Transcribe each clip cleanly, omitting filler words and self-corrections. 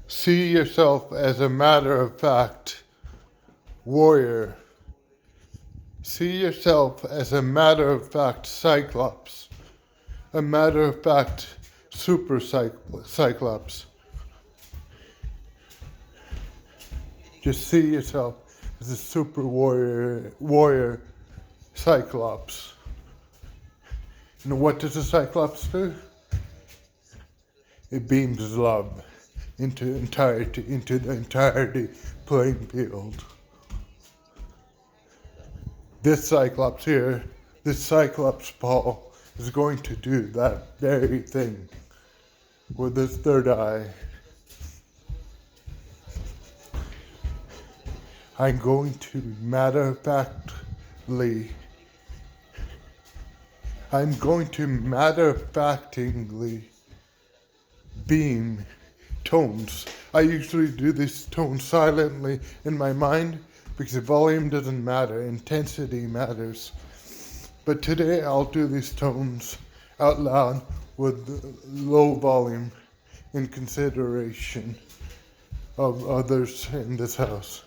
See yourself as a matter of fact warrior. See yourself as a matter of fact Cyclops. A matter of fact super Cyclops. Just see yourself as a super warrior Cyclops. And what does a Cyclops do? It beams love into the entirety playing field. This Cyclops here, this Cyclops-Paul, is going to do that very thing with his third eye. I'm going to matter-of-factly beam tones. I usually do these tones silently in my mind because volume doesn't matter, intensity matters. But today I'll do these tones out loud with low volume in consideration of others in this house.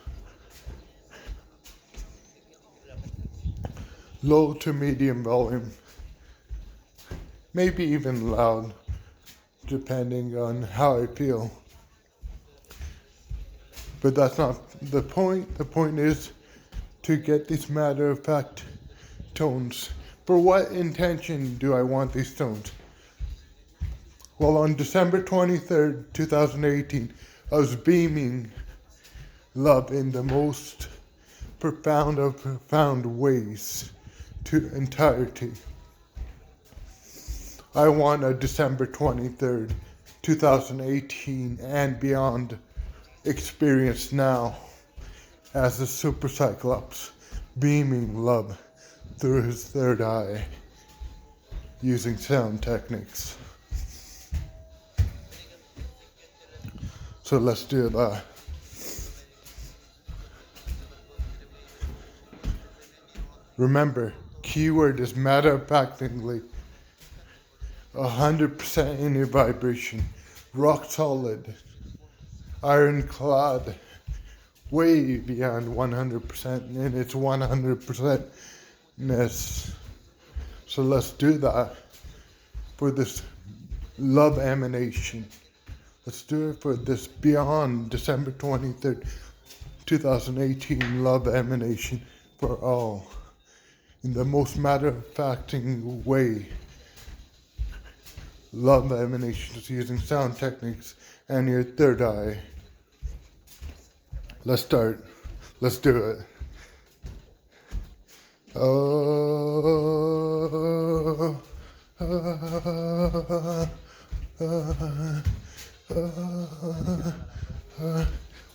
Low to medium volume, maybe even loud, depending on how I feel. But that's not the point. The point is to get these matter-of-fact tones. For what intention do I want these tones? Well, on December 23rd, 2018, I was beaming love in the most profound of profound ways to entirety. I want a December 23rd, 2018 and beyond experience now as a super Cyclops beaming love through his third eye using sound techniques. So let's do that. Remember, keyword is matter-of-factly 100% in your vibration, rock solid, ironclad, way beyond 100% in its 100%ness. So let's do that for this love emanation. Let's do it for this beyond December 23rd, 2018 love emanation for all in the most matter-of-facting way. Love emanations using sound techniques and your third eye. Let's start. Let's do it.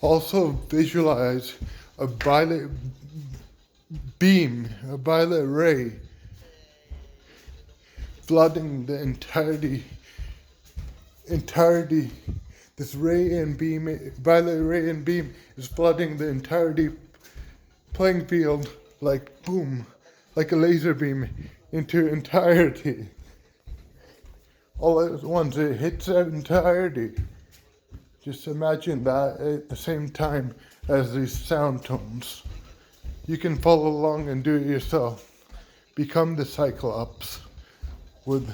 Also visualize a violet beam, a violet ray flooding the entirety, this ray and beam, violet ray and beam is flooding the entirety playing field like boom, like a laser beam into entirety. All at once, it hits that entirety. Just imagine that at the same time as these sound tones. You can follow along and do it yourself. Become the Cyclops with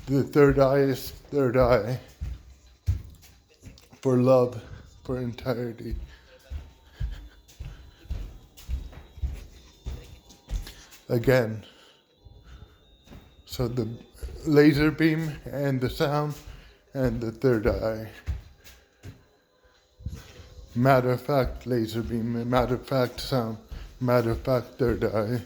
the third eye for love, for entirety. Again, so the laser beam and the sound and the third eye. Matter of fact laser beam, matter of fact sound, matter of fact third eye.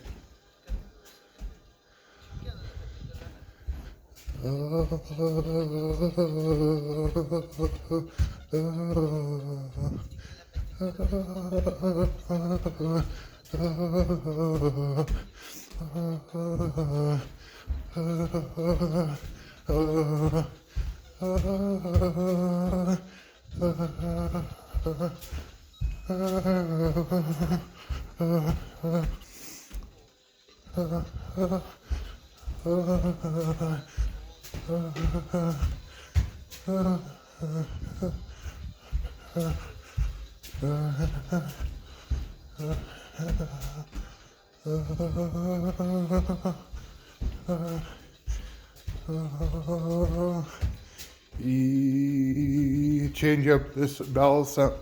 Change up this vowel sound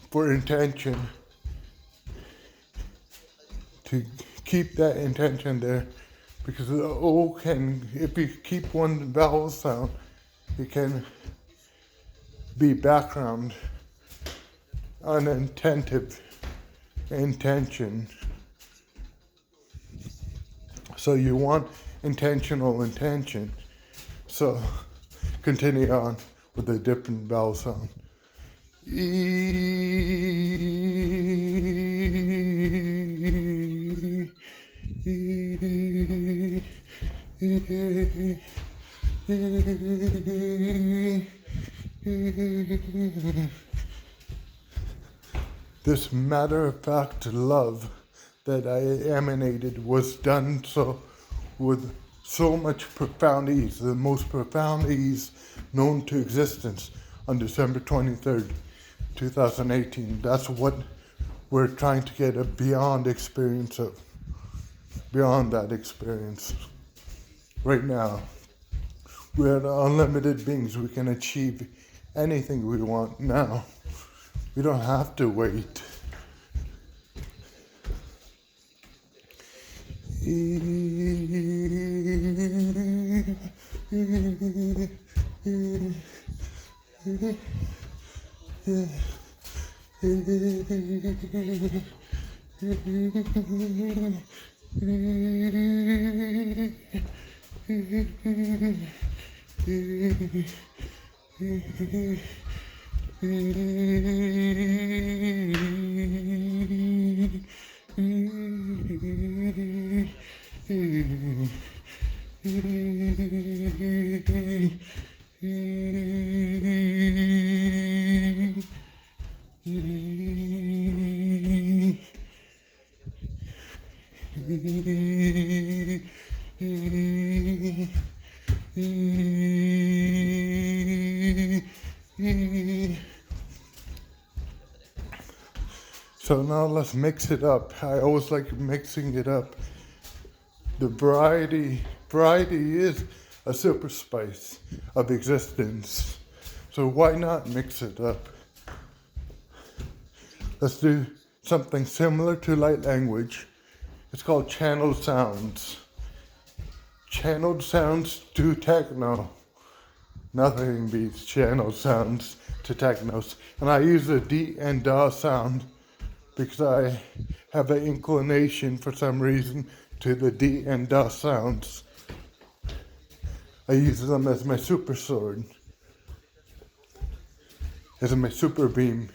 for intention to keep that intention there, because the O can, if you keep one vowel sound, it can be background, unattentive intention. So you want intentional intention. So continue on with a different vowel sound. This matter-of-fact love that I emanated was done so with so much profound ease, the most profound ease known to existence, on December 23rd, 2018. That's what we're trying to get a beyond experience of, beyond that experience. Right now, we're unlimited beings. We can achieve anything we want now. We don't have to wait. So now let's mix it up. I always like mixing it up. The variety is a super spice of existence. So why not mix it up? Let's do something similar to light language. It's called channeled sounds. Channeled sounds to techno. Nothing beats channeled sounds to technos. And I use the D and da sound because I have an inclination for some reason to the D and da sounds. I use them as my super sword, as my super beam.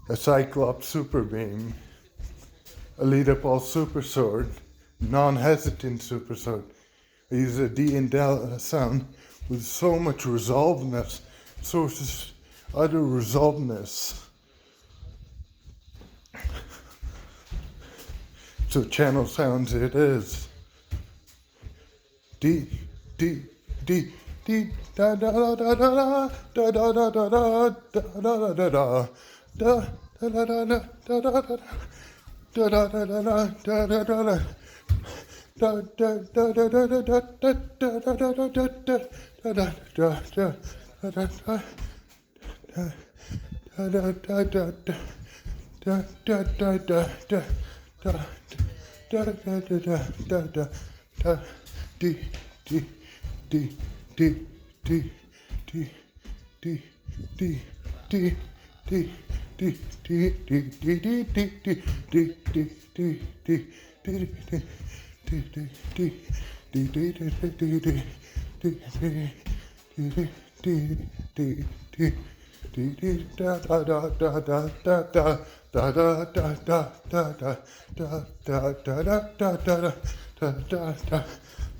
A Cyclops super beam, a Cyclops-Paul super sword, non-hesitant super sword. I use a D and da sound with so much resolvedness, so just utter resolvedness. So channel sounds it is. D, D, D, D, da da da da da da da da da da da da da da. Da da da da da da da da da da da da da da da da. Da da da da da da da da da da da da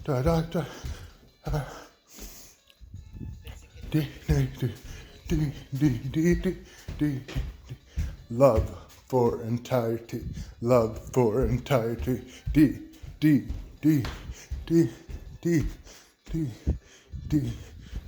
da da da Love for entirety, love for entirety. D, D, D, D, D, D, D,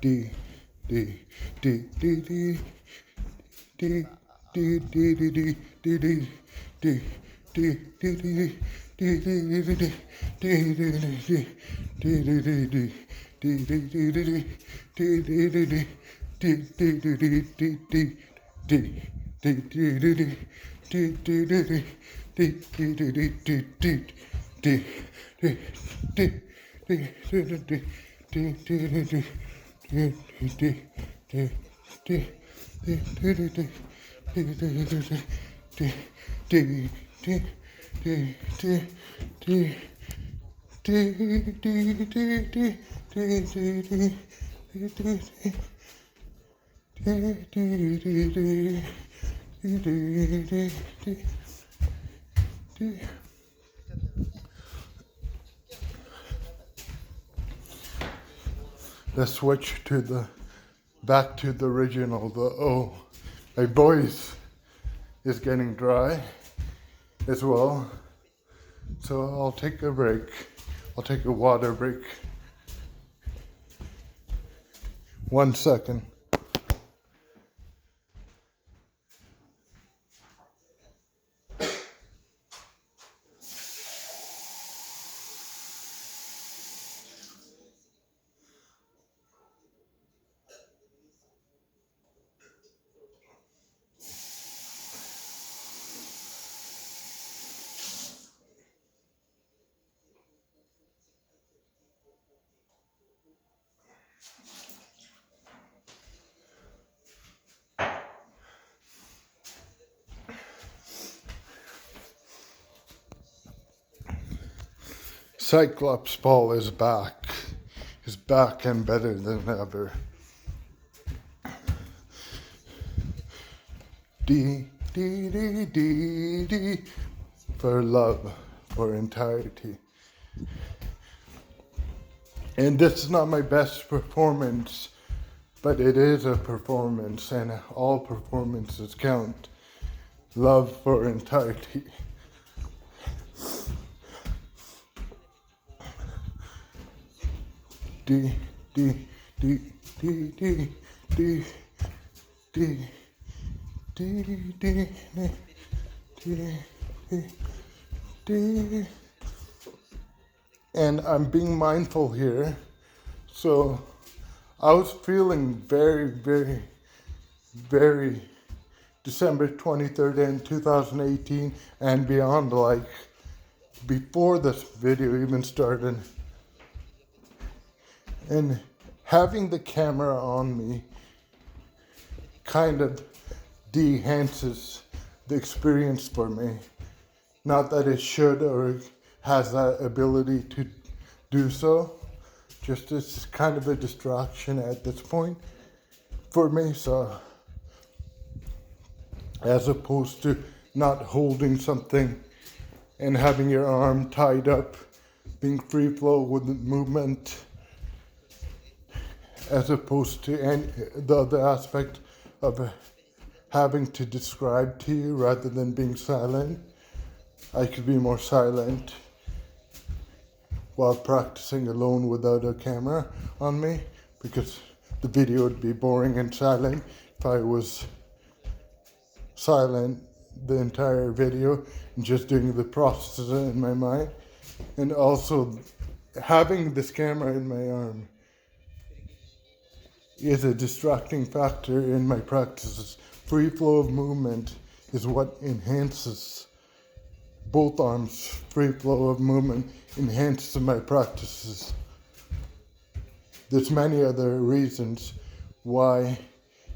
D D D D D D D D D D D D D Let's switch to the back to the original, the O. My voice is getting dry as well, so I'll take a break. I'll take a water break. 1 second. Cyclops-Paul is back. He's back and better than ever. D, D, D, D, D, for love, for entirety. And this is not my best performance, but it is a performance, and all performances count. Love for entirety. D, D, D, D, D, D, D, D, D, D, D, D. And I'm being mindful here. So I was feeling very, very, very December 23rd in 2018 and beyond, like before this video even started. And having the camera on me kind of de-enhances the experience for me. Not that it should or has that ability to do so. Just it's kind of a distraction at this point for me. So as opposed to not holding something and having your arm tied up, being free flow with the movement, as opposed to the other aspect of having to describe to you rather than being silent. I could be more silent while practicing alone without a camera on me, because the video would be boring and silent if I was silent the entire video and just doing the process in my mind. And also having this camera in my arm is a distracting factor in my practices. Free flow of movement is what enhances both arms. Free flow of movement enhances my practices. There's many other reasons why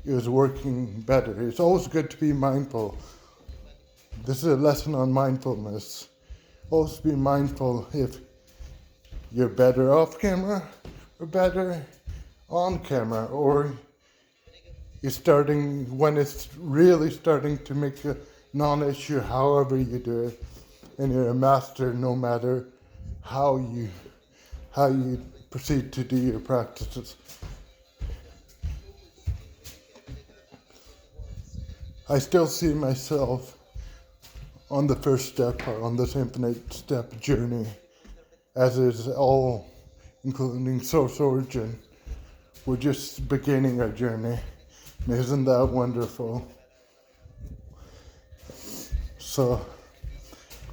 it was working better. It's always good to be mindful. This is a lesson on mindfulness. Always be mindful if you're better off camera or better on camera, or you're starting when it's really starting to make a non-issue, however you do it, and you're a master no matter how you proceed to do your practices. I still see myself on the first step, on this infinite step journey, as is all, including source origin, we're just beginning our journey. And isn't that wonderful? So,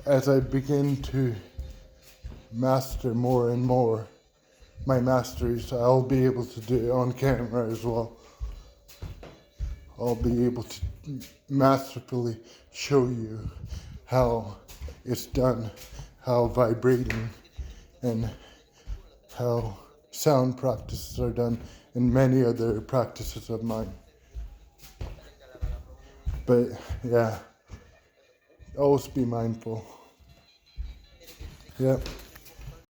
as I begin to master more and more my masteries, I'll be able to do it on camera as well. I'll be able to masterfully show you how it's done, how vibrating and how sound practices are done, and many other practices of mine. But yeah, always be mindful. Yep.